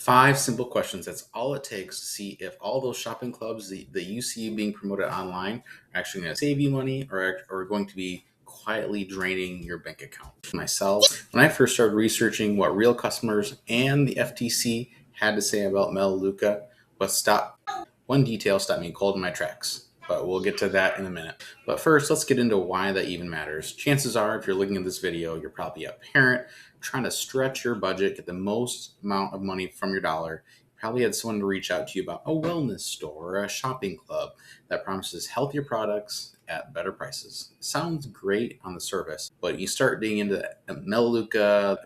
5 simple questions. That's all it takes to see if all those shopping clubs that you see being promoted online are actually going to save you money or are going to be quietly draining your bank account. Myself, when I first started researching what real customers and the FTC had to say about Melaleuca, one detail stopped me cold in my tracks. But we'll get to that in a minute. But first, let's get into why that even matters. Chances are, if you're looking at this video, you're probably a parent trying to stretch your budget, get the most amount of money from your dollar. You probably had someone to reach out to you about a wellness store or a shopping club that promises healthier products at better prices. Sounds great on the surface, but you start digging into Melaleuca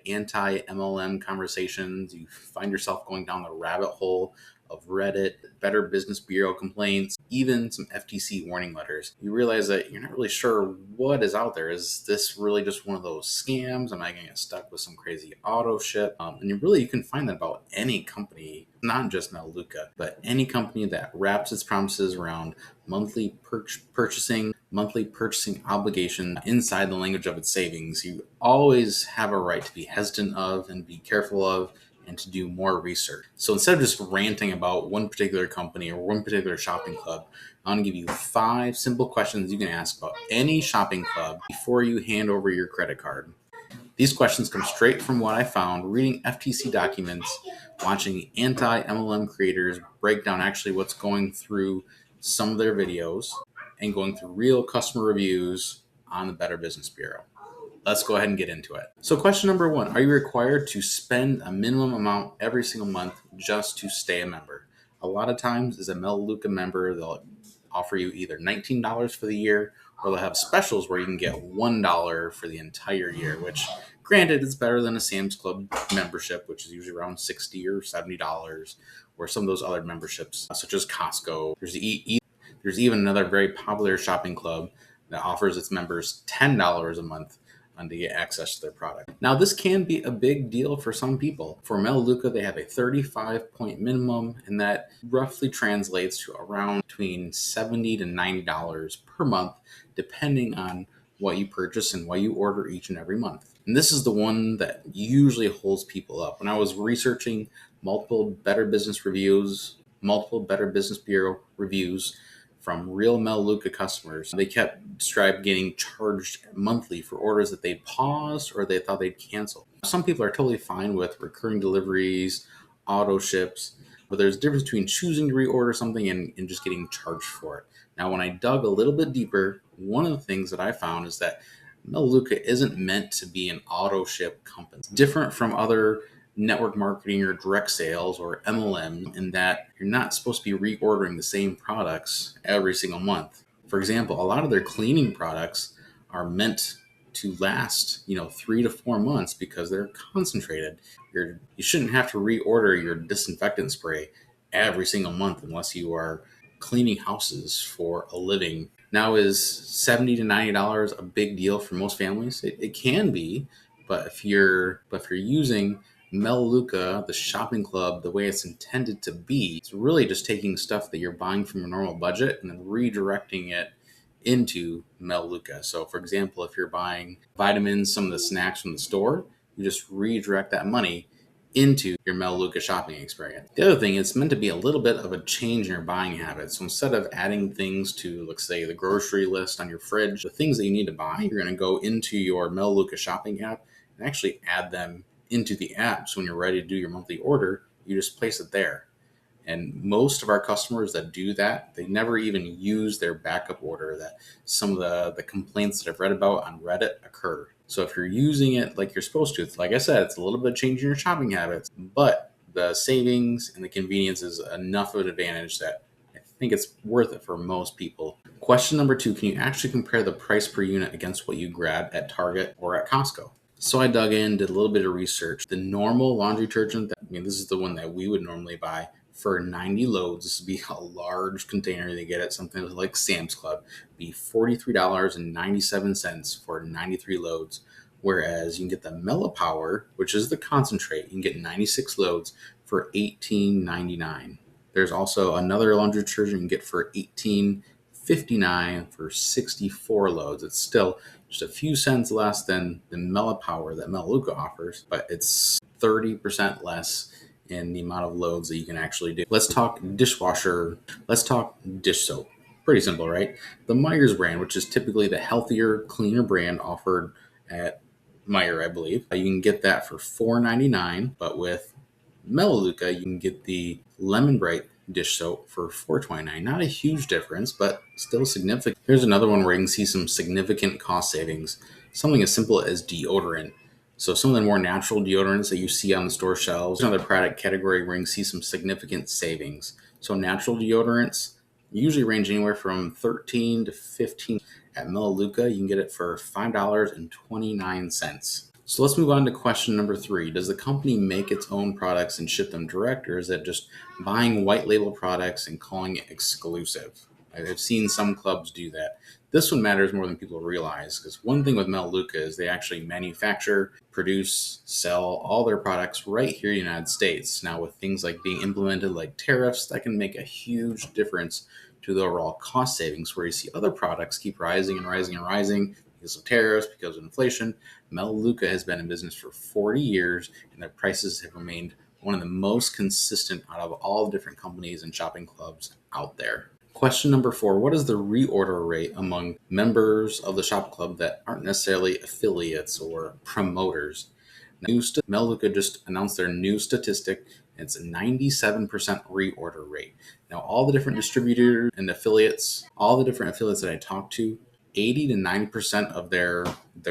anti-MLM conversations, you find yourself going down the rabbit hole of Reddit, Better Business Bureau complaints, even some FTC warning letters. You realize that you're not really sure what is out there. Is this really just one of those scams? Am I going to get stuck with some crazy auto ship? And you can find that about any company, not just Melaleuca, but any company that wraps its promises around monthly purchasing obligation inside the language of its savings. You always have a right to be hesitant of and be careful of, and to do more research. So instead of just ranting about one particular company or one particular shopping club, I want to give you 5 simple questions you can ask about any shopping club before you hand over your credit card. These questions come straight from what I found reading FTC documents, watching anti-MLM creators break down actually what's going through some of their videos, and going through real customer reviews on the Better Business Bureau. Let's go ahead and get into it. So question number 1, are you required to spend a minimum amount every single month just to stay a member? A lot of times as a Melaleuca member, they'll offer you either $19 for the year, or they'll have specials where you can get $1 for the entire year, which granted is better than a Sam's Club membership, which is usually around $60 or $70, or some of those other memberships, such as Costco. There's even another very popular shopping club that offers its members $10 a month to get access to their product. Now, this can be a big deal for some people. For Melaleuca, they have a 35-point minimum, and that roughly translates to around between $70 to $90 per month, depending on what you purchase and what you order each and every month. And this is the one that usually holds people up. When I was researching multiple Better Business Bureau reviews from real Melaleuca customers, they kept getting charged monthly for orders that they paused or they thought they'd cancel. Some people are totally fine with recurring deliveries, auto ships, but there's a difference between choosing to reorder something and just getting charged for it. Now, when I dug a little bit deeper, one of the things that I found is that Melaleuca isn't meant to be an auto ship company. It's different from other network marketing or direct sales or MLM in that you're not supposed to be reordering the same products every single month. For example, a lot of their cleaning products are meant to last, 3 to 4 months because they're concentrated. You shouldn't have to reorder your disinfectant spray every single month unless you are cleaning houses for a living. Now, is $70 to $90 a big deal for most families? It can be, but if you're using Melaleuca, the shopping club, the way it's intended to be, it's really just taking stuff that you're buying from your normal budget and then redirecting it into Melaleuca. So for example, if you're buying vitamins, some of the snacks from the store, you just redirect that money into your Melaleuca shopping experience. The other thing, it's meant to be a little bit of a change in your buying habits. So instead of adding things to, let's say, the grocery list on your fridge, the things that you need to buy, you're going to go into your Melaleuca shopping app and actually add them into the app. So when you're ready to do your monthly order, you just place it there. And most of our customers that do that, they never even use their backup order. That some of the complaints that I've read about on Reddit occur. So if you're using it like you're supposed to, like I said, it's a little bit changing your shopping habits, but the savings and the convenience is enough of an advantage that I think it's worth it for most people. Question number 2, can you actually compare the price per unit against what you grab at Target or at Costco? So I dug in, did a little bit of research. The normal laundry detergent, this is the one that we would normally buy for 90 loads. This would be a large container. They get at something like Sam's Club, be $43.97 for 93 loads. Whereas you can get the Melaleuca, which is the concentrate, you can get 96 loads for $18.99. There's also another laundry detergent you can get for $18.59 for 64 loads. It's still just a few cents less than the Melaleuca that Melaleuca offers, but it's 30% less in the amount of loads that you can actually do. Let's talk dishwasher. Let's talk dish soap. Pretty simple, right? The Myers brand, which is typically the healthier, cleaner brand offered at Meyer, I believe. You can get that for $4.99, but with Melaleuca, you can get the Lemon Bright dish soap for $4.29. Not a huge difference, but still significant. Here's another one where you can see some significant cost savings. Something as simple as deodorant. So some of the more natural deodorants that you see on the store shelves, another product category where you can see some significant savings. So natural deodorants usually range anywhere from 13 to 15. At Melaleuca, you can get it for $5.29. So let's move on to question number 3. Does the company make its own products and ship them direct, or is it just buying white label products and calling it exclusive? I've seen some clubs do that. This one matters more than people realize, because one thing with Melaleuca is they actually manufacture, produce, sell all their products right here in the United States. Now with things like being implemented like tariffs, that can make a huge difference to the overall cost savings, where you see other products keep rising and rising and rising because of tariffs, because of inflation. Melaleuca has been in business for 40 years, and their prices have remained one of the most consistent out of all the different companies and shopping clubs out there. Question number 4, what is the reorder rate among members of the shop club that aren't necessarily affiliates or promoters? Melaleuca just announced their new statistic. It's a 97% reorder rate. Now, all the different distributors and affiliates, all the different affiliates that I talked to, 80 to 90% of their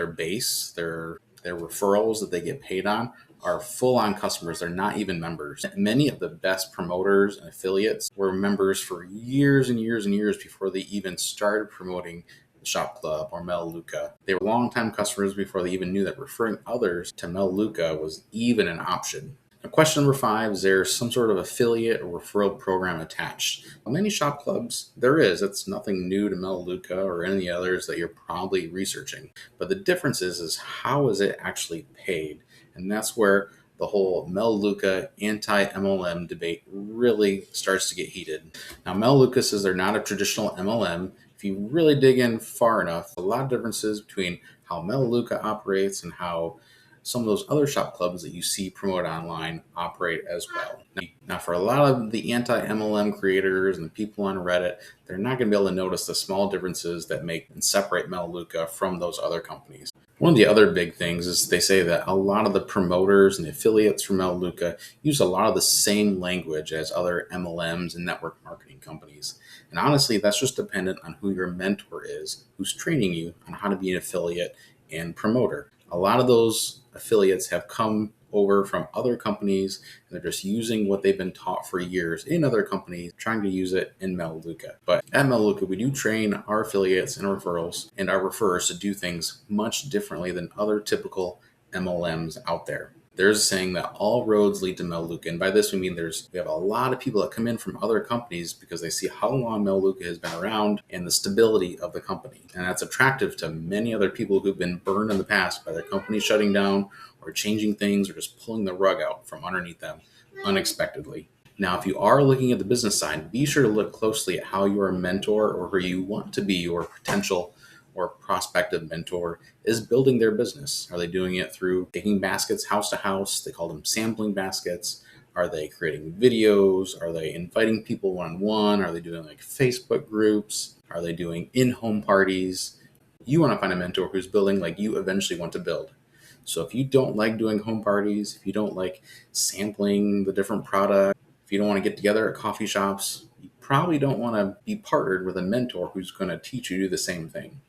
base, their referrals that they get paid on are full-on customers. They're not even members. Many of the best promoters and affiliates were members for years and years and years before they even started promoting the shop club or Melaleuca. They were longtime customers before they even knew that referring others to Melaleuca was even an option. Now, question number 5, is there some sort of affiliate or referral program attached? Many shop clubs, there is. It's nothing new to Melaleuca or any others that you're probably researching. But the difference is how is it actually paid? And that's where the whole Melaleuca anti-MLM debate really starts to get heated. Now, Melaleuca says they're not a traditional MLM. If you really dig in far enough, a lot of differences between how Melaleuca operates and how some of those other shop clubs that you see promoted online operate as well. Now, for a lot of the anti-MLM creators and the people on Reddit, they're not going to be able to notice the small differences that make and separate Melaleuca from those other companies. One of the other big things is they say that a lot of the promoters and the affiliates from Melaleuca use a lot of the same language as other MLMs and network marketing companies. And honestly, that's just dependent on who your mentor is, who's training you on how to be an affiliate and promoter. A lot of those affiliates have come over from other companies, and they're just using what they've been taught for years in other companies, trying to use it in Melaleuca. But at Melaleuca, we do train our affiliates and referrals and our referrers to do things much differently than other typical MLMs out there. There's a saying that all roads lead to Melaleuca, and by this we mean we have a lot of people that come in from other companies because they see how long Melaleuca has been around and the stability of the company. And that's attractive to many other people who've been burned in the past by their company shutting down or changing things or just pulling the rug out from underneath them unexpectedly. Now, if you are looking at the business side, be sure to look closely at how your mentor or who you want to be your potential or prospective mentor is building their business. Are they doing it through taking baskets house to house? They call them sampling baskets. Are they creating videos? Are they inviting people one-on-one? Are they doing like Facebook groups? Are they doing in-home parties? You want to find a mentor who's building like you eventually want to build. So if you don't like doing home parties, if you don't like sampling the different products, if you don't want to get together at coffee shops, you probably don't want to be partnered with a mentor who's going to teach you to do the same thing.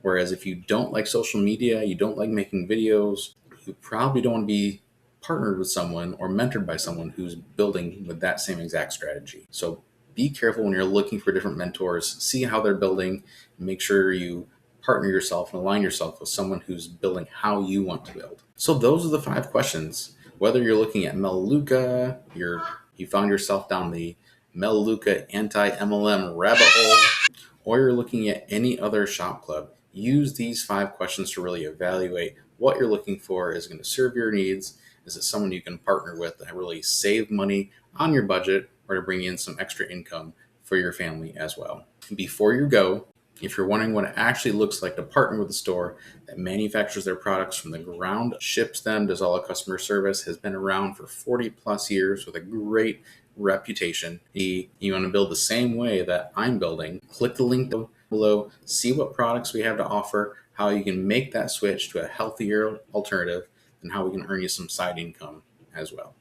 Whereas if you don't like social media, you don't like making videos, you probably don't want to be partnered with someone or mentored by someone who's building with that same exact strategy. So be careful when you're looking for different mentors, see how they're building, and make sure you partner yourself and align yourself with someone who's building how you want to build. So those are the 5 questions. Whether you're looking at Melaleuca, you found yourself down the Melaleuca anti-MLM rabbit hole, or you're looking at any other shop club, use these 5 questions to really evaluate what you're looking for. Is it going to serve your needs? Is it someone you can partner with that really save money on your budget or to bring in some extra income for your family as well? Before you go, If you're wondering what it actually looks like to partner with a store that manufactures their products from the ground, ships them, does all the customer service, has been around for 40 plus years with a great reputation, you want to build the same way that I'm building, click the link below, see what products we have to offer, how you can make that switch to a healthier alternative, and how we can earn you some side income as well.